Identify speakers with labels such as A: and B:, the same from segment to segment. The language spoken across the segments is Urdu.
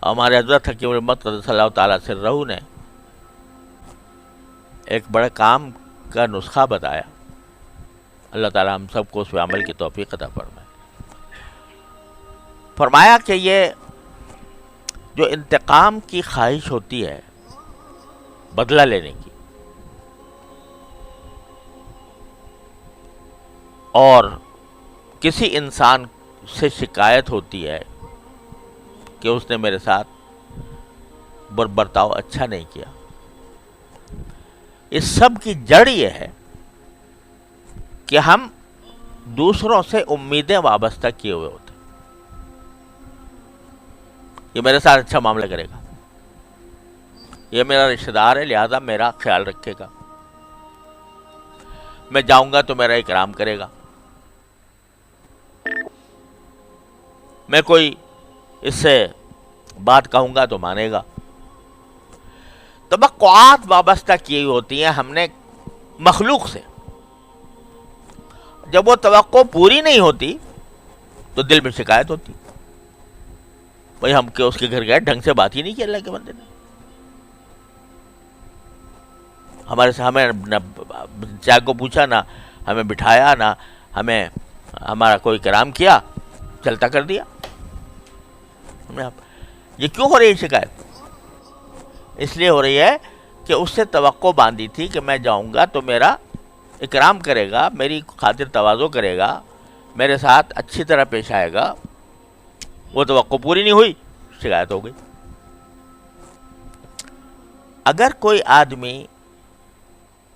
A: ہمارے حضرت حکیم الامت قدس اللہ تعالیٰ سرہ نے ایک بڑے کام کا نسخہ بتایا. اللہ تعالیٰ ہم سب کو اس پہ عمل کی توفیق عطا فرمائے. فرمایا کہ یہ جو انتقام کی خواہش ہوتی ہے بدلہ لینے کی، اور کسی انسان سے شکایت ہوتی ہے کہ اس نے میرے ساتھ برتاؤ اچھا نہیں کیا، اس سب کی جڑ یہ ہے کہ ہم دوسروں سے امیدیں وابستہ کیے ہوئے ہوتے. یہ میرے ساتھ اچھا معاملہ کرے گا، یہ میرا رشتہ دار ہے لہذا میرا خیال رکھے گا، میں جاؤں گا تو میرا اکرام کرے گا، میں کوئی اس سے بات کہوں گا تو مانے گا. توقعات وابستہ کی ہوتی ہیں ہم نے مخلوق سے. جب وہ توقع پوری نہیں ہوتی تو دل میں شکایت ہوتی، بھائی ہم کہ اس کے گھر گئے ڈھنگ سے بات ہی نہیں کی اللہ کے بندے نے، ہمارے سے ہمیں نہ چائے کو پوچھا، نہ ہمیں بٹھایا، نہ ہمیں ہمارا کوئی کرام کیا، چلتا کر دیا. یہ کیوں ہو رہی ہے شکایت؟ اس لیے ہو رہی ہے کہ اس سے توقع باندھی تھی کہ میں جاؤں گا تو میرا اکرام کرے گا، میری خاطر تواضع کرے گا، میرے ساتھ اچھی طرح پیش آئے گا. وہ توقع پوری نہیں ہوئی، شکایت ہو گئی. اگر کوئی آدمی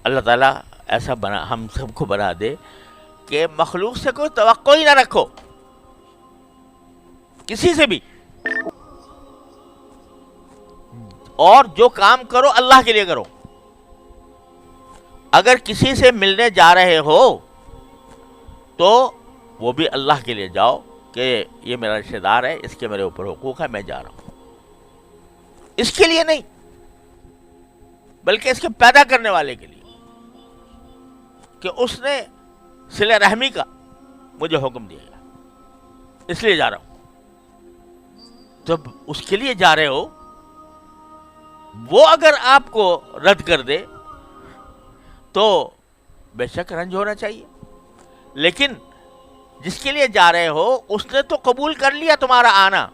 A: اللہ تعالیٰ ایسا بنا ہم سب کو بنا دے کہ مخلوق سے کوئی توقع ہی نہ رکھو، کسی سے بھی، اور جو کام کرو اللہ کے لیے کرو. اگر کسی سے ملنے جا رہے ہو تو وہ بھی اللہ کے لیے جاؤ کہ یہ میرا رشتہ دار ہے، اس کے میرے اوپر حقوق ہے، میں جا رہا ہوں. اس کے لیے نہیں بلکہ اس کے پیدا کرنے والے کے لیے، کہ اس نے صلہ رحمی کا مجھے حکم دیا ہے، اس لیے جا رہا ہوں. جب اس کے لیے جا رہے ہو وہ اگر آپ کو رد کر دے تو بے شک رنج ہونا چاہیے. لیکن جس کے لیے جا رہے ہو اس نے تو قبول کر لیا تمہارا آنا.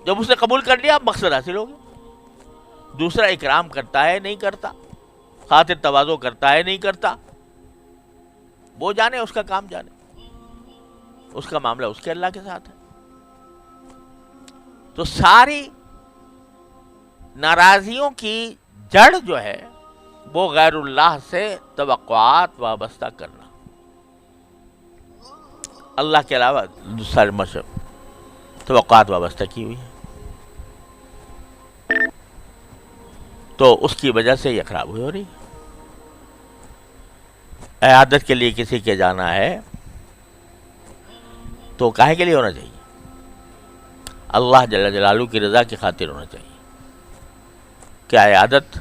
A: جب اس نے قبول کر لیا مقصد حاصل ہو گیا. دوسرا اکرام کرتا ہے نہیں کرتا، خاطر تواضع کرتا ہے نہیں کرتا، وہ جانے، اس کا کام جانے، اس کا معاملہ اس کے اللہ کے ساتھ ہے. تو ساری ناراضیوں کی جڑ جو ہے وہ غیر اللہ سے توقعات وابستہ کرنا، اللہ کے علاوہ دوسرے مشرق توقعات وابستہ کی ہوئی ہے. تو اس کی وجہ سے یہ خراب ہو رہی ہے. عیادت کے لیے کسی کے جانا ہے تو کاہے کے لیے ہونا چاہیے؟ اللہ جل جلالہ کی رضا کی خاطر ہونا چاہیے. کیا عیادت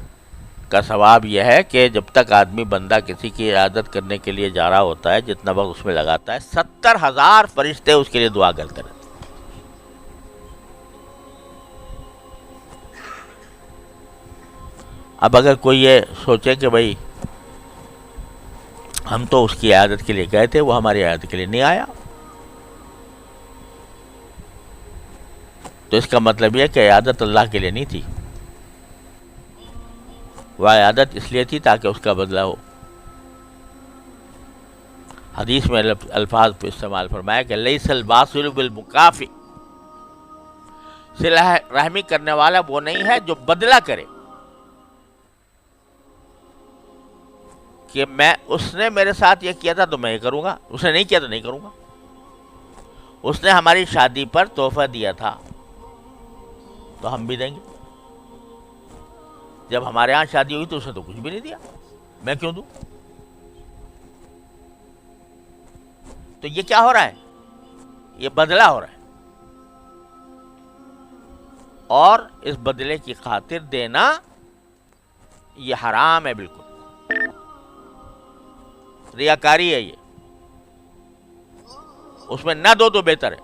A: کا ثواب یہ ہے کہ جب تک آدمی بندہ کسی کی عیادت کرنے کے لیے جا رہا ہوتا ہے، جتنا وقت اس میں لگاتا ہے، 70,000 فرشتے اس کے لیے دعا کرتے رہتے. اب اگر کوئی یہ سوچے کہ بھائی ہم تو اس کی عیادت کے لیے گئے تھے، وہ ہماری عیادت کے لیے نہیں آیا، تو اس کا مطلب یہ کہ عیادت اللہ کے لیے نہیں تھی، وہ عیادت اس لیے تھی تاکہ اس کا بدلہ ہو. حدیث میں الفاظ پہ استعمال فرمایا کہ لیس الواصل بالمکافئ، صلہ رحمی کرنے والا وہ نہیں ہے جو بدلہ کرے، کہ میں اس نے میرے ساتھ یہ کیا تھا تو میں یہ کروں گا، اس نے نہیں کیا تو نہیں کروں گا. اس نے ہماری شادی پر تحفہ دیا تھا تو ہم بھی دیں گے. جب ہمارے ہاں شادی ہوئی تو اس نے تو کچھ بھی نہیں دیا، میں کیوں دوں؟ تو یہ کیا ہو رہا ہے؟ یہ بدلہ ہو رہا ہے، اور اس بدلے کی خاطر دینا یہ حرام ہے، بالکل ریاکاری ہے. یہ اس میں نہ دو تو بہتر ہے.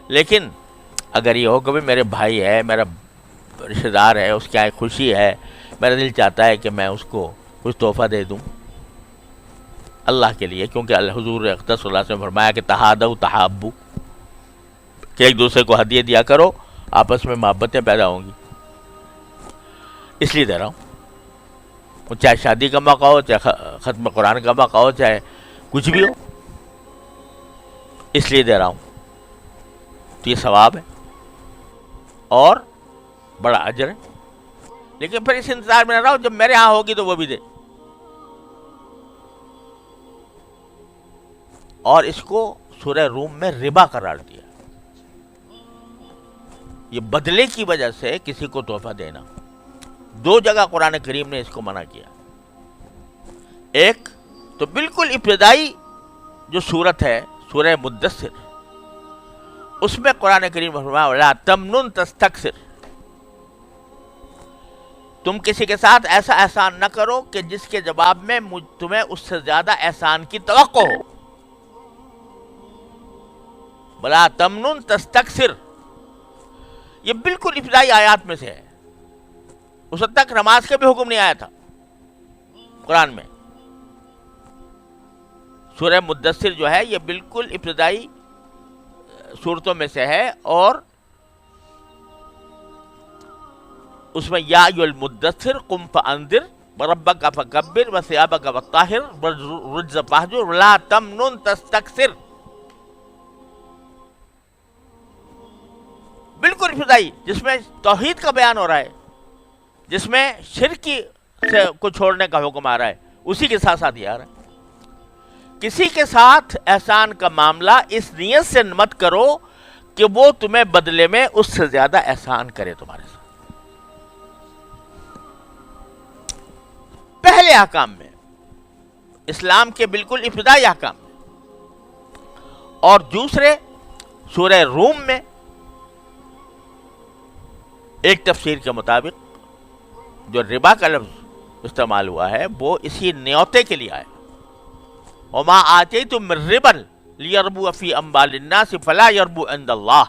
A: لیکن اگر یہ ہو کہ میرے بھائی ہے، میرا رشتہ دار ہے، اس کی آئے خوشی ہے، میرا دل چاہتا ہے کہ میں اس کو کچھ تحفہ دے دوں اللہ کے لیے، کیونکہ حضور اقدس صلی اللہ علیہ وسلم نے فرمایا کہ تہادوا تحابوا، کہ ایک دوسرے کو ہدیے دیا کرو، آپس میں محبتیں پیدا ہوں گی، اس لیے دے رہا ہوں۔ وہ چاہے شادی کا موقع ہو، چاہے ختم قرآن کا موقع ہو، چاہے کچھ بھی ہو، اس لیے دے رہا ہوں۔ تو یہ ثواب ہے اور بڑا اجر ہے، لیکن پھر اس انتظار میں نہ رہو جب میرے ہاں ہوگی تو وہ بھی دے۔ اور اس کو سورہ روم میں ربا قرار دیا، یہ بدلے کی وجہ سے کسی کو تحفہ دینا۔ دو جگہ قرآن کریم نے اس کو منع کیا۔ ایک تو بالکل ابتدائی جو سورت ہے سورہ مدثر، اس میں قرآن کریم نے فرمایا وَلَا تَمْنُن تَسْتَكْثِرْ، تم کسی کے ساتھ ایسا احسان نہ کرو کہ جس کے جواب میں تمہیں اس سے زیادہ احسان کی توقع ہو۔ وَلَا تَمْنُن تَسْتَكْثِرْ، یہ بالکل ابتدائی آیات میں سے ہے، اس وقت تک نماز کا بھی حکم نہیں آیا تھا قرآن میں۔ سورہ مدثر جو ہے یہ بالکل ابتدائی صورتوں میں سے ہے، اور اس میں یا ایھا المدثر قم فانذر وربک فکبر وثیابک فطہر والرجز فاہجر ولا تمنن تستکثر، بالکل ابتدائی، جس میں توحید کا بیان ہو رہا ہے، جس میں شرک کو چھوڑنے کا حکم آ رہا ہے، اسی کے ساتھ ساتھ یہ آ رہا ہے کسی کے ساتھ احسان کا معاملہ اس نیت سے مت کرو کہ وہ تمہیں بدلے میں اس سے زیادہ احسان کرے تمہارے ساتھ۔ پہلے احکام میں، اسلام کے بالکل ابتدائی احکام میں، اور دوسرے سورہ روم میں ایک تفسیر کے مطابق جو ربا کا لفظ استعمال ہوا ہے وہ اسی نیوتے کے لیے آیا۔ وما آتیتم من ربا لیربو فی اموال الناس فلا یربو عند اللہ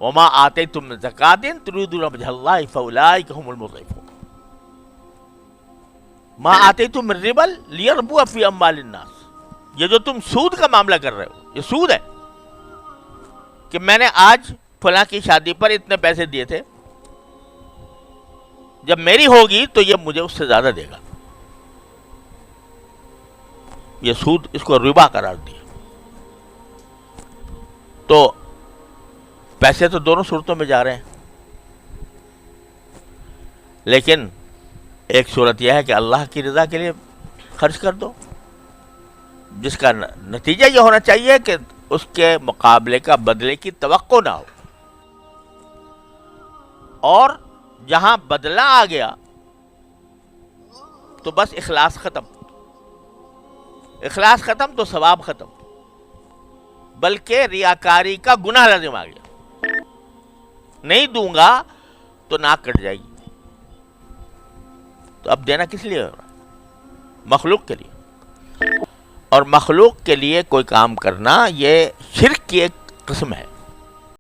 A: وما آتیتم من زکاۃ تریدون وجہ اللہ فاولئک هم المضعفون۔ ما آتیتم من ربا لیربو فی اموال الناس، یہ جو تم سود کا معاملہ کر رہے ہو یہ سود ہے، کہ میں نے آج فلاں کی شادی پر اتنے پیسے دیے تھے، جب میری ہوگی تو یہ مجھے اس سے زیادہ دے گا، یہ سود، اس کو ربا قرار دیا۔ تو پیسے تو دونوں صورتوں میں جا رہے ہیں، لیکن ایک صورت یہ ہے کہ اللہ کی رضا کے لیے خرچ کر دو، جس کا نتیجہ یہ ہونا چاہیے کہ اس کے مقابلے کا بدلے کی توقع نہ ہو، اور جہاں بدلہ آ گیا تو بس اخلاص ختم، اخلاص ختم تو ثواب ختم، بلکہ ریاکاری کا گناہ لازم آ گیا، نہیں دوں گا تو ناک کٹ جائے گی۔ تو اب دینا کس لیے ہو رہا؟ مخلوق کے لیے، اور مخلوق کے لیے کوئی کام کرنا یہ شرک کی ایک قسم ہے۔